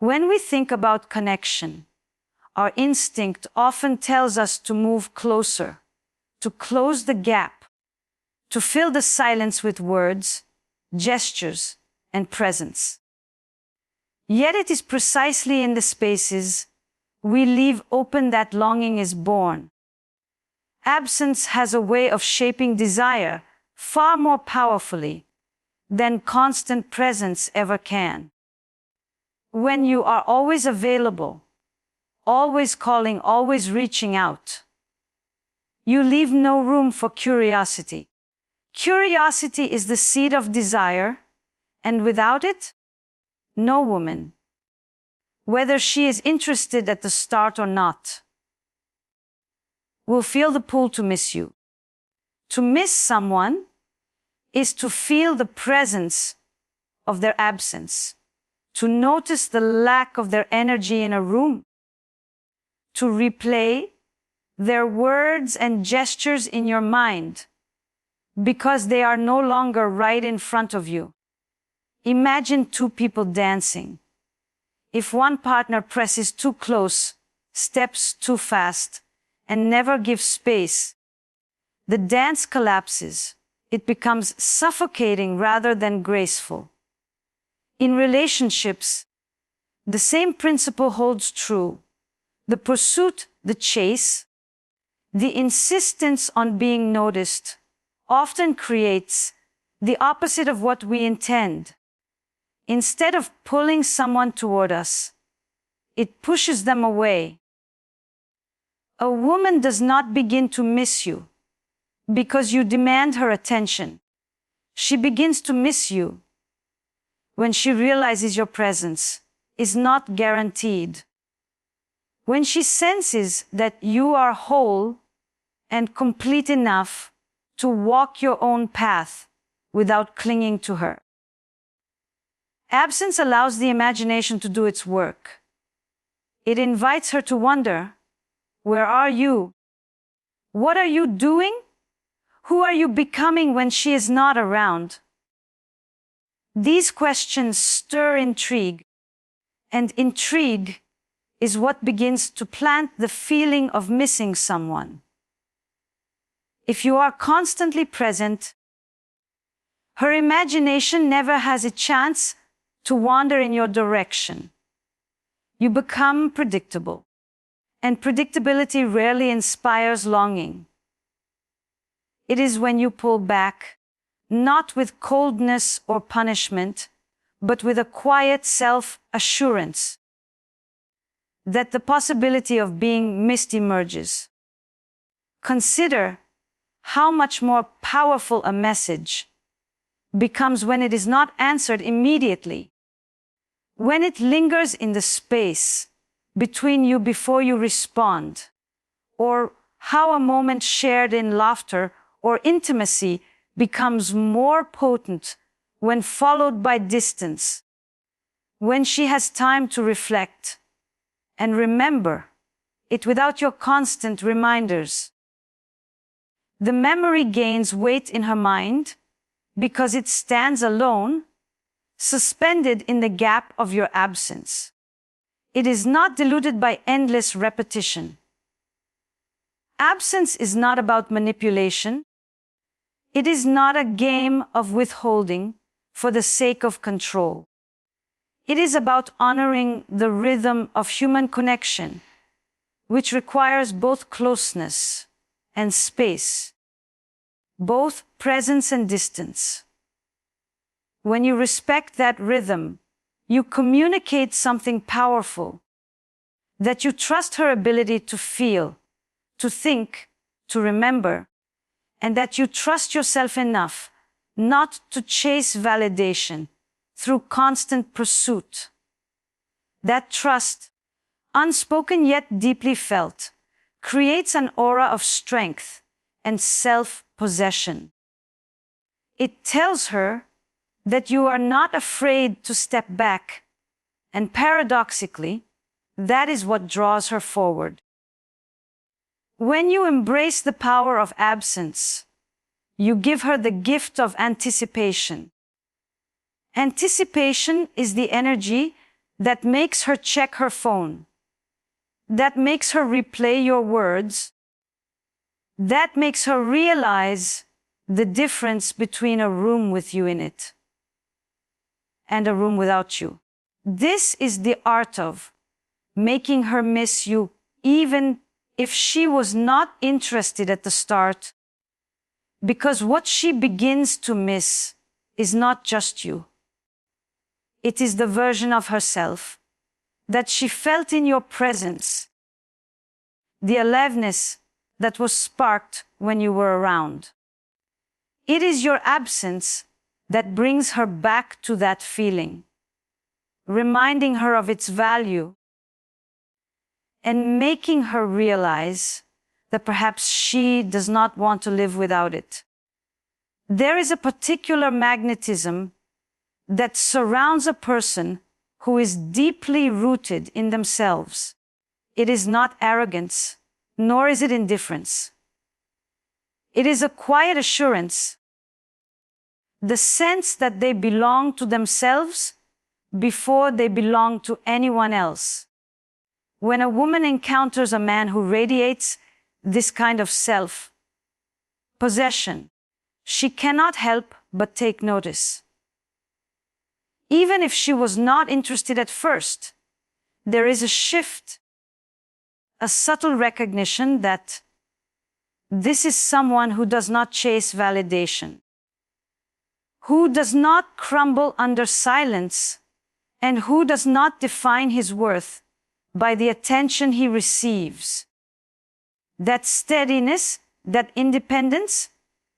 When we think about connection, our instinct often tells us to move closer, to close the gap, to fill the silence with words, gestures, and presence. Yet it is precisely in the spaces we leave open that longing is born. Absence has a way of shaping desire far more powerfully than constant presence ever can. When you are always available, always calling, always reaching out, you leave no room for curiosity. Curiosity is the seed of desire, and without it, no woman, whether she is interested at the start or not, will feel the pull to miss you. To miss someone is to feel the presence of their absence, to notice the lack of their energy in a room, to replay their words and gestures in your mind because they are no longer right in front of you. Imagine two people dancing. If one partner presses too close, steps too fast, and never gives space, the dance collapses. It becomes suffocating rather than graceful. In relationships, the same principle holds true. The pursuit, the chase, the insistence on being noticed often creates the opposite of what we intend. Instead of pulling someone toward us, it pushes them away. A woman does not begin to miss you because you demand her attention. She begins to miss you when she realizes your presence is not guaranteed. When she senses that you are whole and complete enough to walk your own path without clinging to her. Absence allows the imagination to do its work. It invites her to wonder, where are you? What are you doing? Who are you becoming when she is not around? These questions stir intrigue, and intrigue is what begins to plant the feeling of missing someone. If you are constantly present, her imagination never has a chance to wander in your direction. You become predictable, and predictability rarely inspires longing. It is when you pull back, not with coldness or punishment, but with a quiet self-assurance, that the possibility of being missed emerges. Consider how much more powerful a message becomes when it is not answered immediately, when it lingers in the space between you before you respond, or how a moment shared in laughter or intimacy becomes more potent when followed by distance, when she has time to reflect and remember it without your constant reminders. The memory gains weight in her mind because it stands alone, suspended in the gap of your absence. It is not diluted by endless repetition. Absence is not about manipulation. It is not a game of withholding for the sake of control. It is about honoring the rhythm of human connection, which requires both closeness and space, both presence and distance. When you respect that rhythm, you communicate something powerful, that you trust her ability to feel, to think, to remember, and that you trust yourself enough not to chase validation through constant pursuit. That trust, unspoken yet deeply felt, creates an aura of strength and self-possession. It tells her that you are not afraid to step back, and paradoxically, that is what draws her forward. When you embrace the power of absence, you give her the gift of anticipation. Anticipation is the energy that makes her check her phone, that makes her replay your words, that makes her realize the difference between a room with you in it and a room without you. This is the art of making her miss you, even if she was not interested at the start, because what she begins to miss is not just you. It is the version of herself that she felt in your presence, the aliveness that was sparked when you were around. It is your absence that brings her back to that feeling, reminding her of its value and making her realize that perhaps she does not want to live without it. There is a particular magnetism that surrounds a person who is deeply rooted in themselves. It is not arrogance, nor is it indifference. It is a quiet assurance, the sense that they belong to themselves before they belong to anyone else. When a woman encounters a man who radiates this kind of self-possession, she cannot help but take notice. Even if she was not interested at first, there is a shift, a subtle recognition that this is someone who does not chase validation, who does not crumble under silence, and who does not define his worth by the attention he receives. That steadiness, that independence,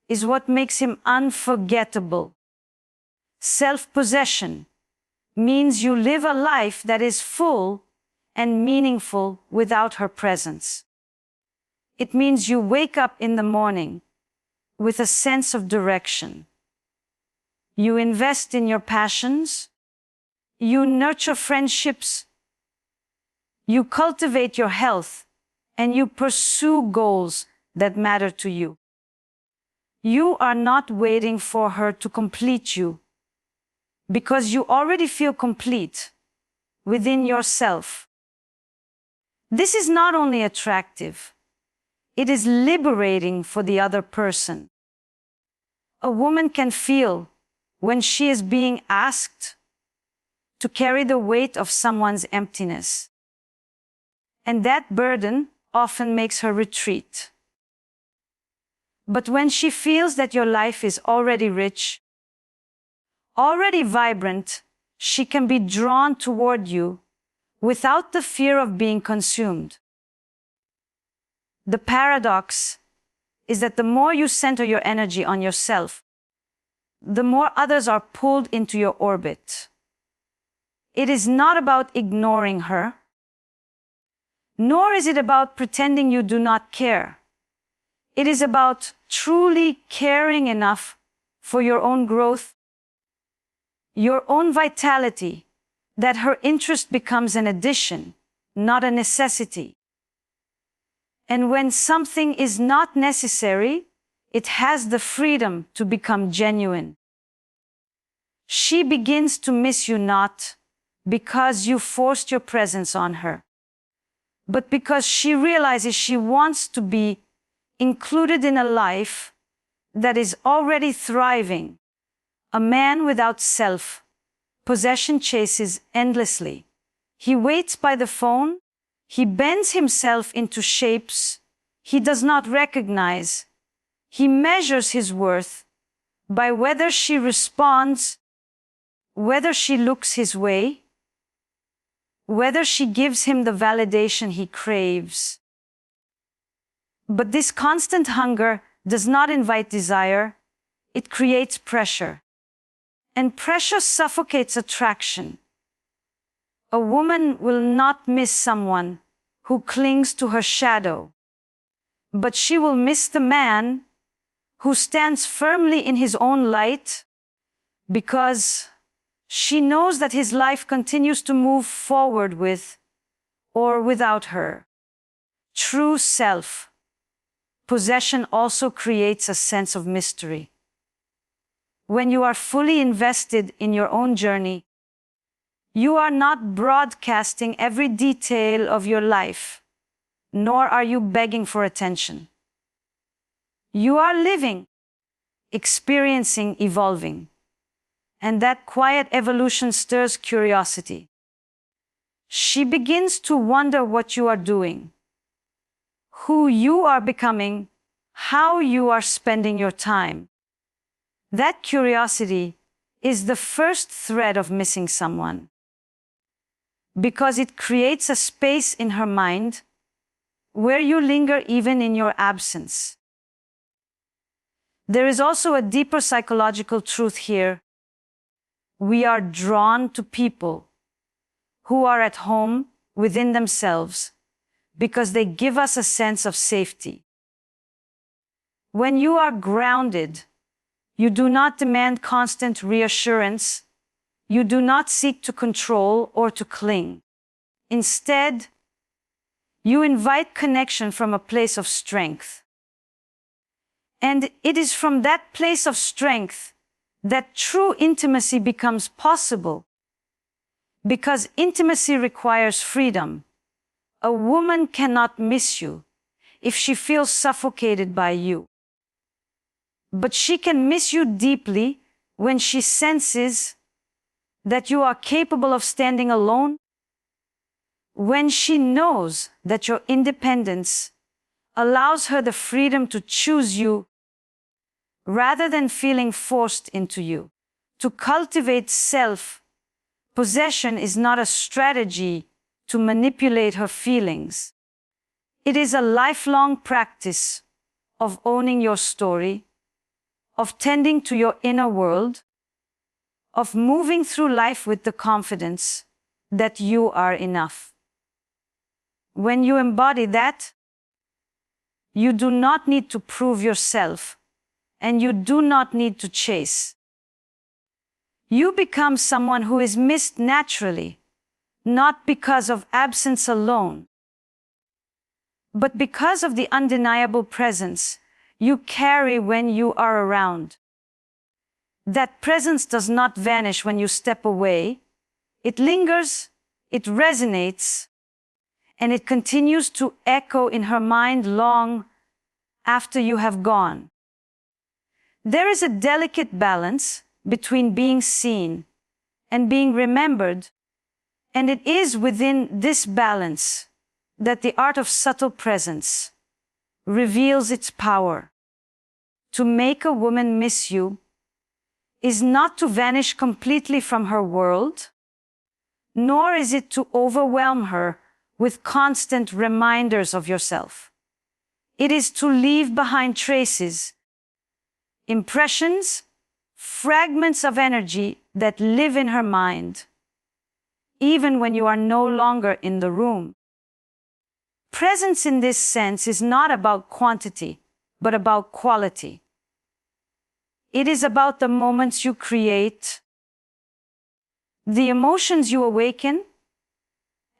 is what makes him unforgettable. Self-possession means you live a life that is full and meaningful without her presence. It means you wake up in the morning with a sense of direction. You invest in your passions. You nurture friendships. You cultivate your health, and you pursue goals that matter to you. You are not waiting for her to complete you, because you already feel complete within yourself. This is not only attractive, it is liberating for the other person. A woman can feel when she is being asked to carry the weight of someone's emptiness. And that burden often makes her retreat. But when she feels that your life is already rich, already vibrant, she can be drawn toward you without the fear of being consumed. The paradox is that the more you center your energy on yourself, the more others are pulled into your orbit. It is not about ignoring her, nor is it about pretending you do not care. It is about truly caring enough for your own growth, your own vitality, that her interest becomes an addition, not a necessity. And when something is not necessary, it has the freedom to become genuine. She begins to miss you not because you forced your presence on her, but because she realizes she wants to be included in a life that is already thriving. A man without self-possession chases endlessly. He waits by the phone. He bends himself into shapes he does not recognize. He measures his worth by whether she responds, whether she looks his way, whether she gives him the validation he craves. But this constant hunger does not invite desire, it creates pressure. And pressure suffocates attraction. A woman will not miss someone who clings to her shadow, but she will miss the man who stands firmly in his own light, because she knows that his life continues to move forward with or without her. True self-possession also creates a sense of mystery. When you are fully invested in your own journey, You are not broadcasting every detail of your life, nor are you begging for attention. You are living, experiencing, evolving. And that quiet evolution stirs curiosity. She begins to wonder what you are doing, who you are becoming, how you are spending your time. That curiosity is the first thread of missing someone, because it creates a space in her mind where you linger even in your absence. There is also a deeper psychological truth here. We are drawn to people who are at home within themselves because they give us a sense of safety. When you are grounded, you do not demand constant reassurance. You do not seek to control or to cling. Instead, you invite connection from a place of strength. And it is from that place of strength that true intimacy becomes possible. Because intimacy requires freedom. A woman cannot miss you if she feels suffocated by you. But she can miss you deeply when she senses that you are capable of standing alone, when she knows that your independence allows her the freedom to choose you rather than feeling forced into you. To cultivate self-possession is not a strategy to manipulate her feelings. It is a lifelong practice of owning your story, of tending to your inner world, of moving through life with the confidence that you are enough. When you embody that, you do not need to prove yourself, and you do not need to chase. You become someone who is missed naturally, not because of absence alone, but because of the undeniable presence you carry when you are around. That presence does not vanish when you step away. It lingers, it resonates, and it continues to echo in her mind long after you have gone. There is a delicate balance between being seen and being remembered, and it is within this balance that the art of subtle presence reveals its power. To make a woman miss you is not to vanish completely from her world, nor is it to overwhelm her with constant reminders of yourself. It is to leave behind traces, impressions, fragments of energy that live in her mind, even when you are no longer in the room. Presence in this sense is not about quantity, but about quality. It is about the moments you create, the emotions you awaken,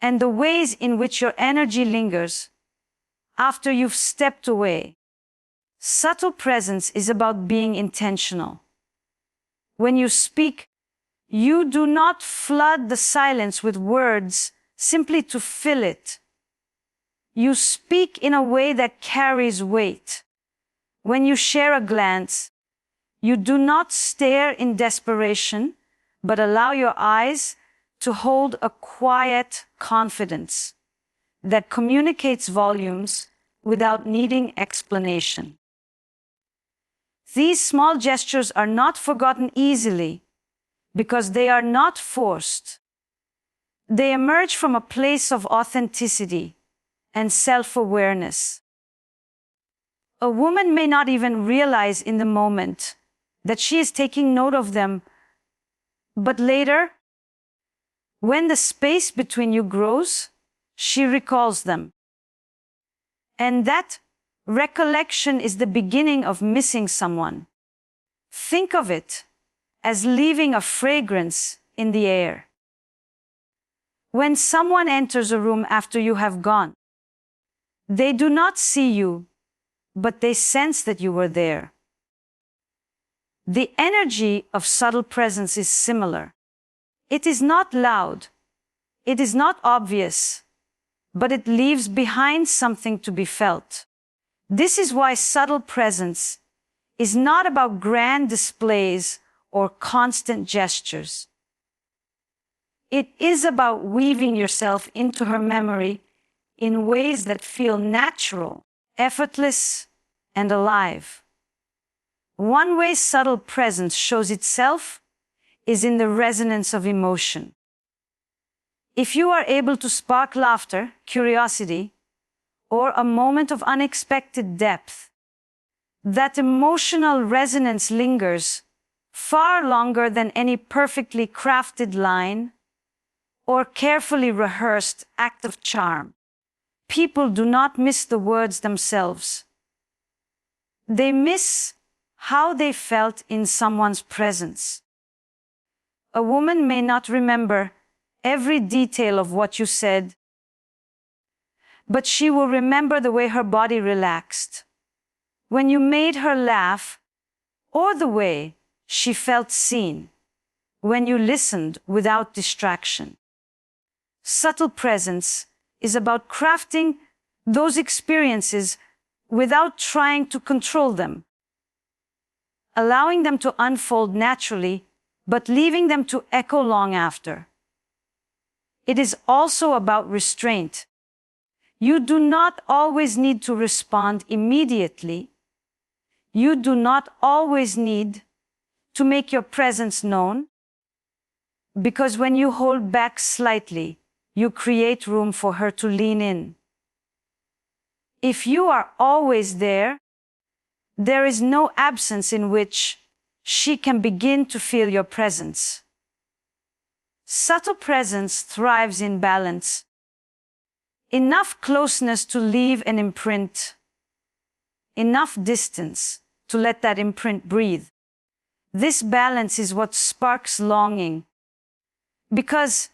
and the ways in which your energy lingers after you've stepped away. Subtle presence is about being intentional. When you speak, you do not flood the silence with words simply to fill it. You speak in a way that carries weight. When you share a glance, you do not stare in desperation, but allow your eyes to hold a quiet confidence that communicates volumes without needing explanation. These small gestures are not forgotten easily because they are not forced. They emerge from a place of authenticity and self-awareness. A woman may not even realize in the moment that she is taking note of them, but later, when the space between you grows, she recalls them. And that recollection is the beginning of missing someone. Think of it as leaving a fragrance in the air. When someone enters a room after you have gone, they do not see you, but they sense that you were there. The energy of subtle presence is similar. It is not loud, it is not obvious, but it leaves behind something to be felt. This is why subtle presence is not about grand displays or constant gestures. It is about weaving yourself into her memory in ways that feel natural, effortless, and alive. One way subtle presence shows itself is in the resonance of emotion. If you are able to spark laughter, curiosity, or a moment of unexpected depth, that emotional resonance lingers far longer than any perfectly crafted line or carefully rehearsed act of charm. People do not miss the words themselves. They miss how they felt in someone's presence. A woman may not remember every detail of what you said, but she will remember the way her body relaxed, when you made her laugh, or the way she felt seen, when you listened without distraction. Subtle presence is about crafting those experiences without trying to control them, allowing them to unfold naturally, but leaving them to echo long after. It is also about restraint. You do not always need to respond immediately. You do not always need to make your presence known, because when you hold back slightly, you create room for her to lean in. If you are always there, there is no absence in which she can begin to feel your presence. Subtle presence thrives in balance. Enough closeness to leave an imprint. Enough distance to let that imprint breathe. This balance is what sparks longing, because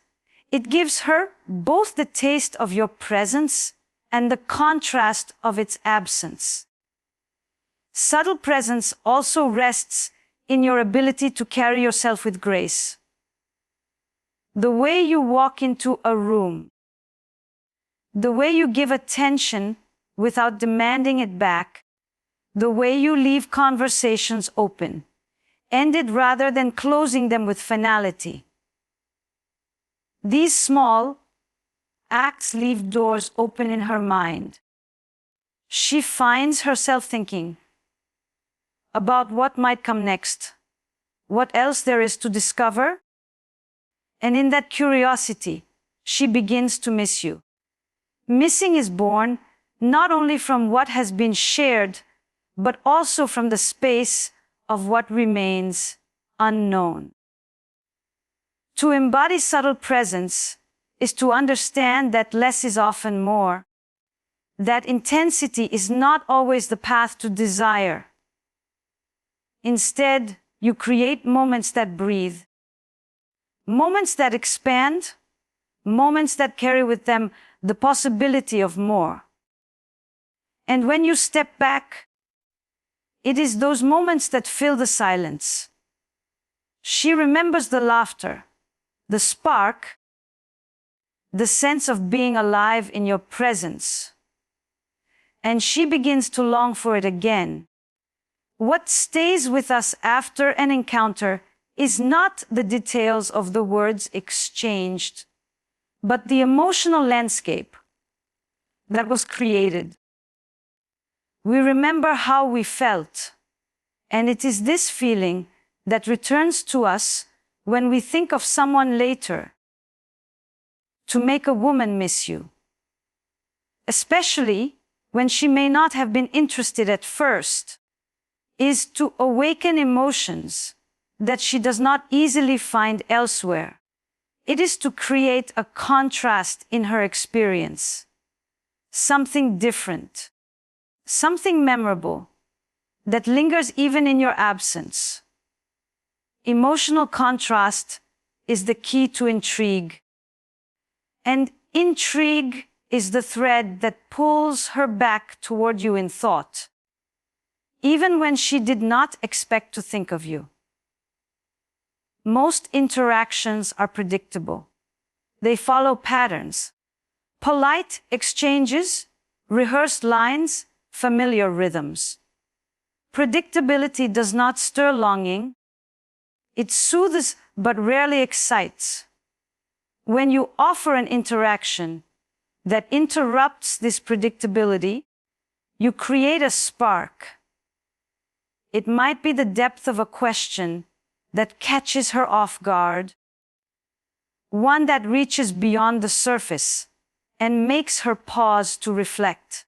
it gives her both the taste of your presence and the contrast of its absence. Subtle presence also rests in your ability to carry yourself with grace. The way you walk into a room, the way you give attention without demanding it back, the way you leave conversations open, ended rather than closing them with finality. These small acts leave doors open in her mind. She finds herself thinking about what might come next, what else there is to discover, and in that curiosity, she begins to miss you. Missing is born not only from what has been shared, but also from the space of what remains unknown. To embody subtle presence is to understand that less is often more, that intensity is not always the path to desire. Instead, you create moments that breathe, moments that expand, moments that carry with them the possibility of more. And when you step back, it is those moments that fill the silence. She remembers the laughter, the spark, the sense of being alive in your presence. And she begins to long for it again. What stays with us after an encounter is not the details of the words exchanged, but the emotional landscape that was created. We remember how we felt, and it is this feeling that returns to us when we think of someone later. To make a woman miss you, especially when she may not have been interested at first, is to awaken emotions that she does not easily find elsewhere. It is to create a contrast in her experience, something different, something memorable, that lingers even in your absence. Emotional contrast is the key to intrigue. And intrigue is the thread that pulls her back toward you in thought, even when she did not expect to think of you. Most interactions are predictable. They follow patterns. Polite exchanges, rehearsed lines, familiar rhythms. Predictability does not stir longing. It soothes but rarely excites. When you offer an interaction that interrupts this predictability, you create a spark. It might be the depth of a question that catches her off guard, one that reaches beyond the surface and makes her pause to reflect.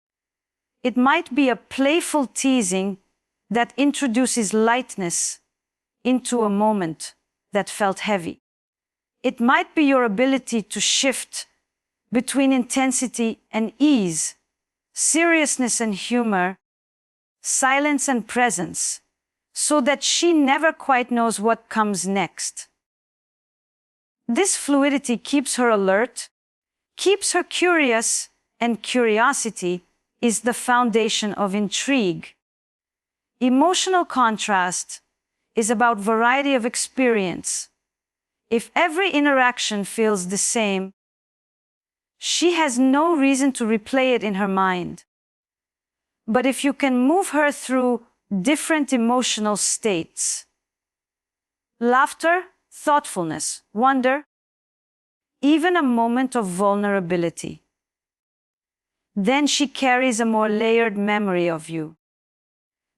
It might be a playful teasing that introduces lightness into a moment that felt heavy. It might be your ability to shift between intensity and ease, seriousness and humor, silence and presence, so that she never quite knows what comes next. This fluidity keeps her alert, keeps her curious, and curiosity is the foundation of intrigue. Emotional contrast is about variety of experience. If every interaction feels the same, she has no reason to replay it in her mind. But if you can move her through different emotional states, laughter, thoughtfulness, wonder, even a moment of vulnerability, then she carries a more layered memory of you.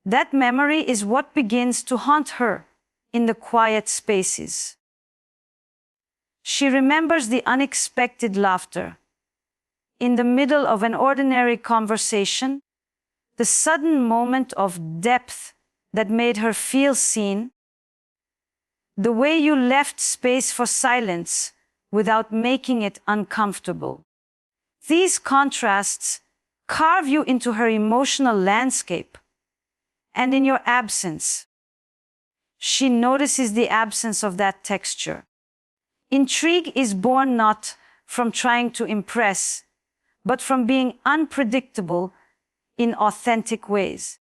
That memory is what begins to haunt her in the quiet spaces. She remembers the unexpected laughter in the middle of an ordinary conversation, the sudden moment of depth that made her feel seen, the way you left space for silence without making it uncomfortable. These contrasts carve you into her emotional landscape, and in your absence, she notices the absence of that texture. Intrigue is born not from trying to impress, but from being unpredictable in authentic ways.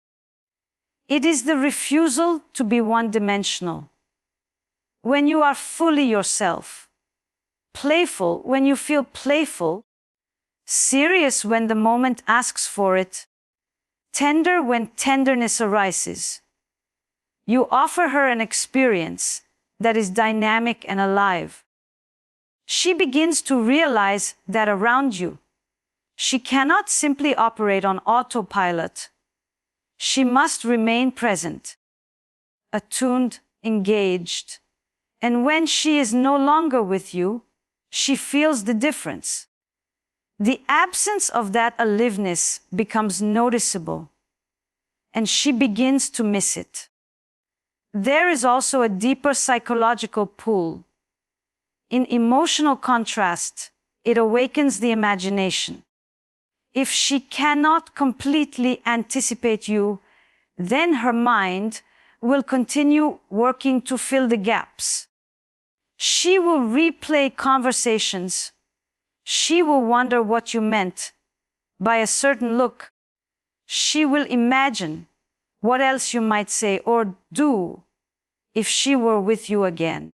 It is the refusal to be one-dimensional. When you are fully yourself, playful when you feel playful, serious when the moment asks for it, tender when tenderness arises, you offer her an experience that is dynamic and alive. She begins to realize that around you, she cannot simply operate on autopilot. She must remain present, attuned, engaged. And when she is no longer with you, she feels the difference. The absence of that aliveness becomes noticeable, and she begins to miss it. There is also a deeper psychological pull. In emotional contrast, it awakens the imagination. If she cannot completely anticipate you, then her mind will continue working to fill the gaps. She will replay conversations. She will wonder what you meant by a certain look. She will imagine what else you might say or do if she were with you again.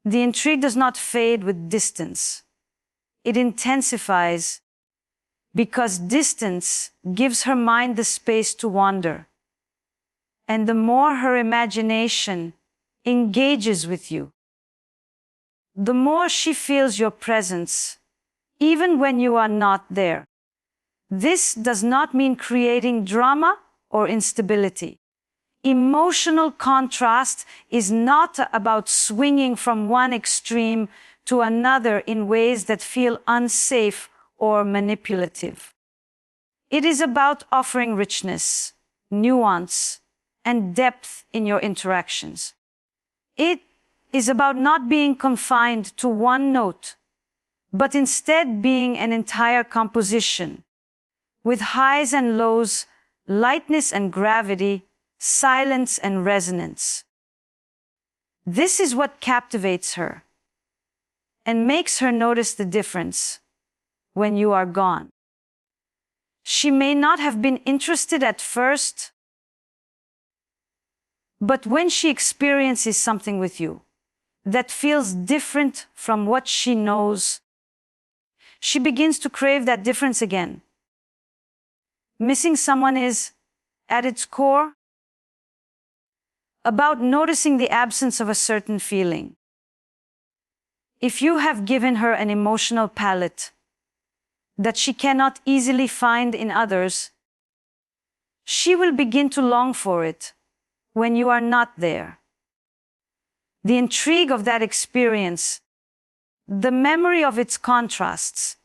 The intrigue does not fade with distance. It intensifies because distance gives her mind the space to wander. And the more her imagination engages with you, the more she feels your presence, even when you are not there. This does not mean creating drama or instability. Emotional contrast is not about swinging from one extreme to another in ways that feel unsafe or manipulative. It is about offering richness, nuance, and depth in your interactions. It is about not being confined to one note, but instead being an entire composition, with highs and lows, lightness and gravity, silence and resonance. This is what captivates her and makes her notice the difference when you are gone. She may not have been interested at first, but when she experiences something with you, that feels different from what she knows, she begins to crave that difference again. Missing someone is, at its core, about noticing the absence of a certain feeling. If you have given her an emotional palette that she cannot easily find in others, she will begin to long for it when you are not there. The intrigue of that experience, the memory of its contrasts,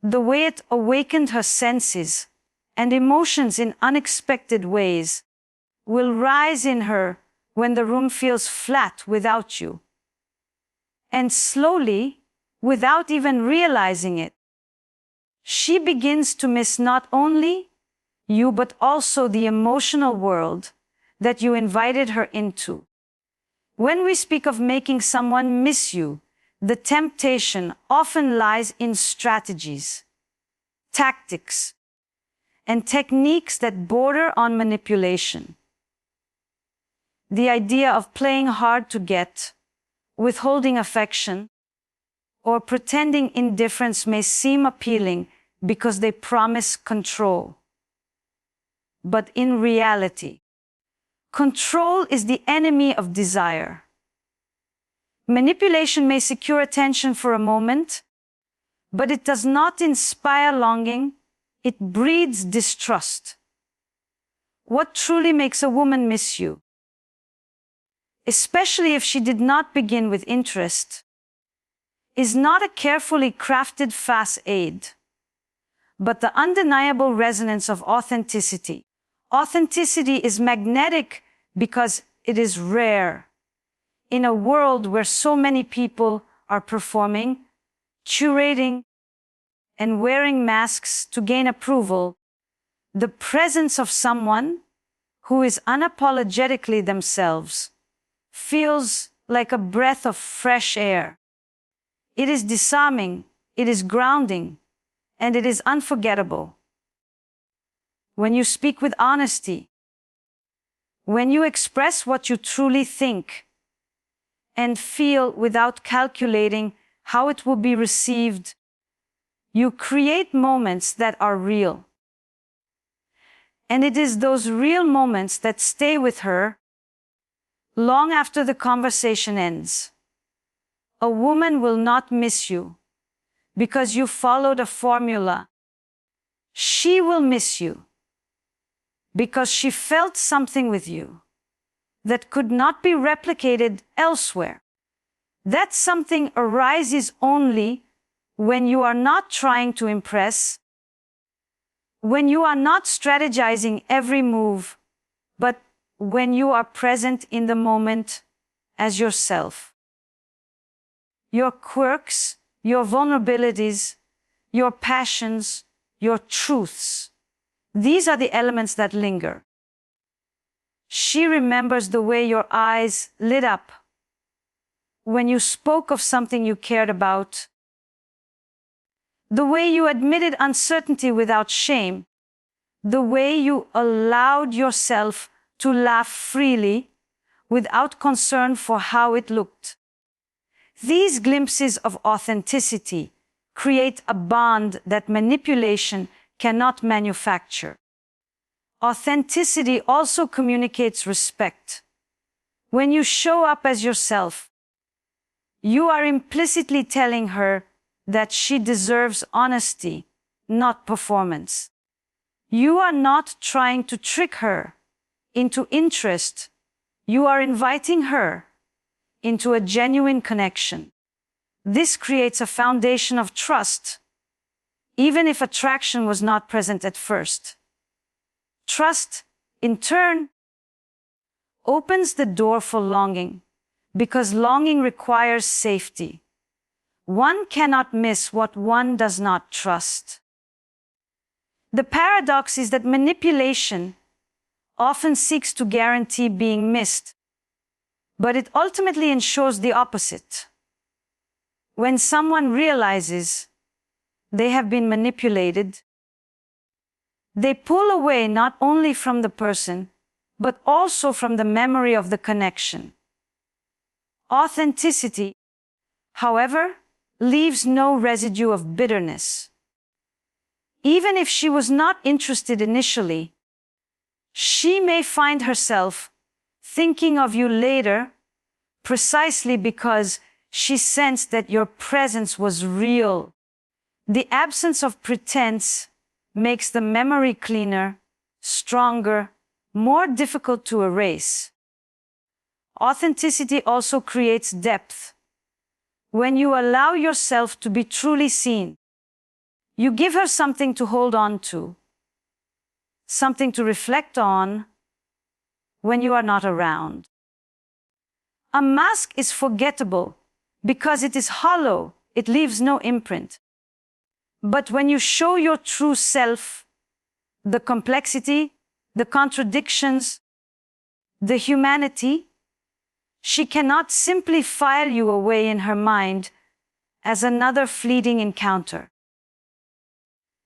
the way it awakened her senses and emotions in unexpected ways, will rise in her when the room feels flat without you. And slowly, without even realizing it, she begins to miss not only you but also the emotional world that you invited her into. When we speak of making someone miss you, the temptation often lies in strategies, tactics, and techniques that border on manipulation. The idea of playing hard to get, withholding affection, or pretending indifference may seem appealing because they promise control. But in reality, control is the enemy of desire. Manipulation may secure attention for a moment, but it does not inspire longing, it breeds distrust. What truly makes a woman miss you, especially if she did not begin with interest, is not a carefully crafted facade, but the undeniable resonance of authenticity. Authenticity is magnetic because it is rare. In a world where so many people are performing, curating, and wearing masks to gain approval, the presence of someone who is unapologetically themselves feels like a breath of fresh air. It is disarming, it is grounding, and it is unforgettable. When you speak with honesty, when you express what you truly think and feel without calculating how it will be received, you create moments that are real. And it is those real moments that stay with her long after the conversation ends. A woman will not miss you because you followed a formula. She will miss you because she felt something with you that could not be replicated elsewhere. That something arises only when you are not trying to impress, when you are not strategizing every move, but when you are present in the moment as yourself. Your quirks, your vulnerabilities, your passions, your truths. These are the elements that linger. She remembers the way your eyes lit up when you spoke of something you cared about, the way you admitted uncertainty without shame, the way you allowed yourself to laugh freely without concern for how it looked. These glimpses of authenticity create a bond that manipulation cannot manufacture. Authenticity also communicates respect. When you show up as yourself, you are implicitly telling her that she deserves honesty, not performance. You are not trying to trick her into interest. You are inviting her into a genuine connection. This creates a foundation of trust, even if attraction was not present at first. Trust, in turn, opens the door for longing, because longing requires safety. One cannot miss what one does not trust. The paradox is that manipulation often seeks to guarantee being missed, but it ultimately ensures the opposite. When someone realizes they have been manipulated, they pull away not only from the person, but also from the memory of the connection. Authenticity, however, leaves no residue of bitterness. Even if she was not interested initially, she may find herself thinking of you later precisely because she sensed that your presence was real. The absence of pretense makes the memory cleaner, stronger, more difficult to erase. Authenticity also creates depth. When you allow yourself to be truly seen, you give her something to hold on to, something to reflect on when you are not around. A mask is forgettable because it is hollow, it leaves no imprint. But when you show your true self, the complexity, the contradictions, the humanity, she cannot simply file you away in her mind as another fleeting encounter.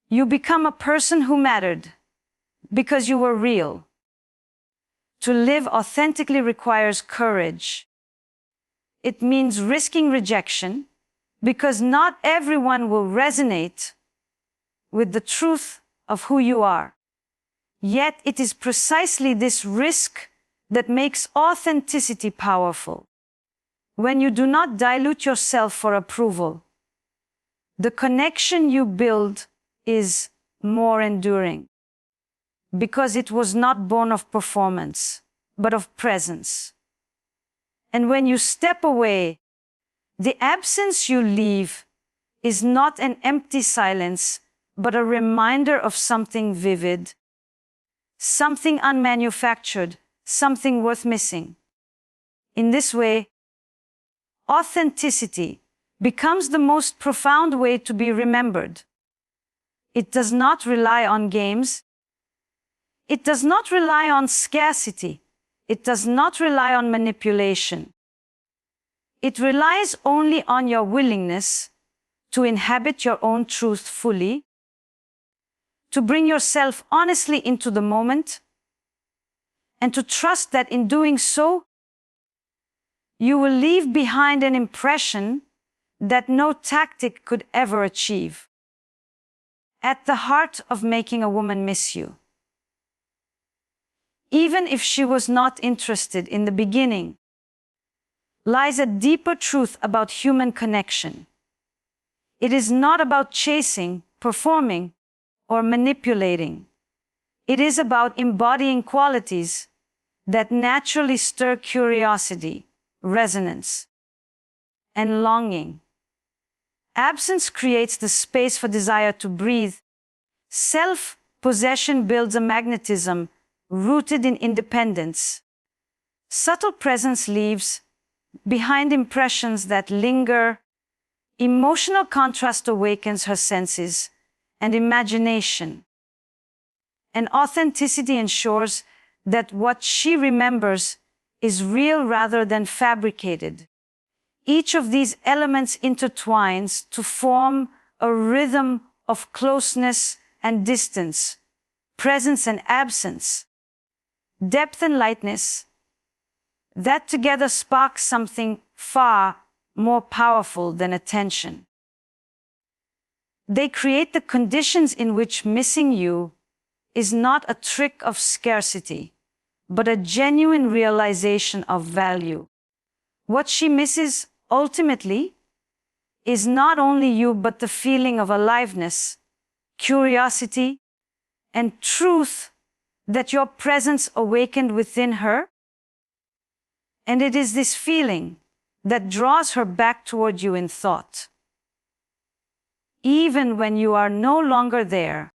You become a person who mattered because you were real. To live authentically requires courage. It means risking rejection because not everyone will resonate with the truth of who you are. Yet it is precisely this risk that makes authenticity powerful. When you do not dilute yourself for approval, the connection you build is more enduring because it was not born of performance, but of presence. And when you step away, the absence you leave is not an empty silence, but a reminder of something vivid, something unmanufactured, something worth missing. In this way, authenticity becomes the most profound way to be remembered. It does not rely on games. It does not rely on scarcity. It does not rely on manipulation. It relies only on your willingness to inhabit your own truth fully, to bring yourself honestly into the moment, and to trust that in doing so, you will leave behind an impression that no tactic could ever achieve. At the heart of making a woman miss you, even if she was not interested in the beginning, lies a deeper truth about human connection. It is not about chasing, performing, or manipulating. It is about embodying qualities that naturally stir curiosity, resonance, and longing. Absence creates the space for desire to breathe. Self-possession builds a magnetism rooted in independence. Subtle presence leaves behind impressions that linger. Emotional contrast awakens her senses and imagination. And authenticity ensures that what she remembers is real rather than fabricated. Each of these elements intertwines to form a rhythm of closeness and distance, presence and absence, depth and lightness, that together sparks something far more powerful than attention. They create the conditions in which missing you is not a trick of scarcity, but a genuine realization of value. What she misses ultimately is not only you, but the feeling of aliveness, curiosity, and truth that your presence awakened within her. And it is this feeling that draws her back toward you in thought. Even when you are no longer there,